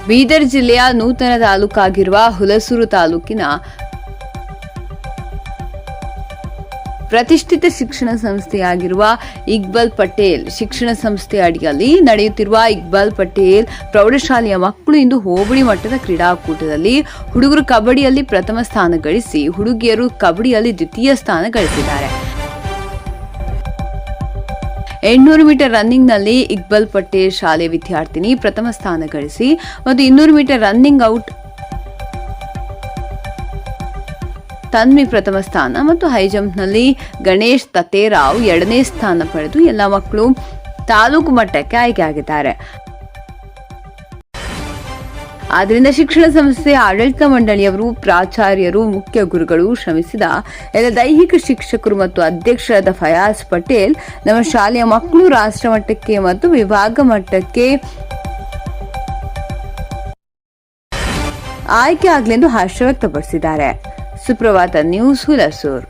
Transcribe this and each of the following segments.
ಬೀದರ್ ಜಿಲ್ಲೆಯ ನೂತನ ತಾಲೂಕಾಗಿರುವ ಹುಲಸೂರು ತಾಲೂಕಿನ ಪ್ರತಿಷ್ಠಿತ ಶಿಕ್ಷಣ ಸಂಸ್ಥೆಯಾಗಿರುವ ಇಕ್ಬಾಲ್ ಪಟೇಲ್ ಶಿಕ್ಷಣ ಸಂಸ್ಥೆ ಅಡಿಯಲ್ಲಿ ನಡೆಯುತ್ತಿರುವ ಇಕ್ಬಾಲ್ ಪಟೇಲ್ ಪ್ರೌಢಶಾಲೆಯ ಮಕ್ಕಳು ಇಂದು ಹೋಬಳಿ ಮಟ್ಟದ ಕ್ರೀಡಾಕೂಟದಲ್ಲಿ ಹುಡುಗರು ಕಬಡ್ಡಿಯಲ್ಲಿ ಪ್ರಥಮ ಸ್ಥಾನ ಗಳಿಸಿ ಹುಡುಗಿಯರು ಕಬಡ್ಡಿಯಲ್ಲಿ ದ್ವಿತೀಯ ಸ್ಥಾನ ಗಳಿಸಿದ್ದಾರೆ. 800 ಮೀಟರ್ ರನ್ನಿಂಗ್ನಲ್ಲಿ ಇಕ್ಬಾಲ್ ಪಟೇಲ್ ಶಾಲೆ ವಿದ್ಯಾರ್ಥಿನಿ ಪ್ರಥಮ ಸ್ಥಾನ ಗಳಿಸಿ ಮತ್ತು 200 ಮೀಟರ್ ರನ್ನಿಂಗ್ ಔಟ್ ತನ್ವಿ ಪ್ರಥಮ ಸ್ಥಾನ ಮತ್ತು ಹೈಜಂಪ್ನಲ್ಲಿ ಗಣೇಶ್ ತತೇರಾವ್ 2ನೇ ಸ್ಥಾನ ಪಡೆದು ಎಲ್ಲ ಮಕ್ಕಳು ತಾಲೂಕು ಮಟ್ಟಕ್ಕೆ ಆಯ್ಕೆಯಾಗಿದ್ದಾರೆ. ಆದ್ದರಿಂದ ಶಿಕ್ಷಣ ಸಂಸ್ಥೆಯ ಆಡಳಿತ ಮಂಡಳಿಯವರು, ಪ್ರಾಚಾರ್ಯರು, ಮುಖ್ಯ ಗುರುಗಳು, ಶ್ರಮಿಸಿದ ಎಲ್ಲ ದೈಹಿಕ ಶಿಕ್ಷಕರು ಮತ್ತು ಅಧ್ಯಕ್ಷರಾದ ಫಯಾಜ್ ಪಟೇಲ್ ನಮ್ಮ ಶಾಲೆಯ ಮಕ್ಕಳು ರಾಷ್ಟ್ರ ಮಟ್ಟಕ್ಕೆ ಮತ್ತು ವಿಭಾಗ ಮಟ್ಟಕ್ಕೆ ಆಯ್ಕೆ ಆಗಲೆಂದು ಹರ್ಷ ವ್ಯಕ್ತಪಡಿಸಿದ್ದಾರೆ. ಸುಪ್ರಭಾತ ನ್ಯೂಸ್, ಹುಲಸೂರು.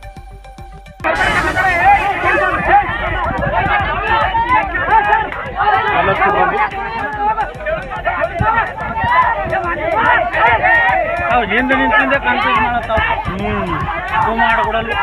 ಹಿಂದೆ ನಿಂತಿಂದೆ ಕನ್ಫ್ಯೂಸ್ ಮಾಡತ್ತಾವ. ಮಾಡಕೊಡಲ್ಲ.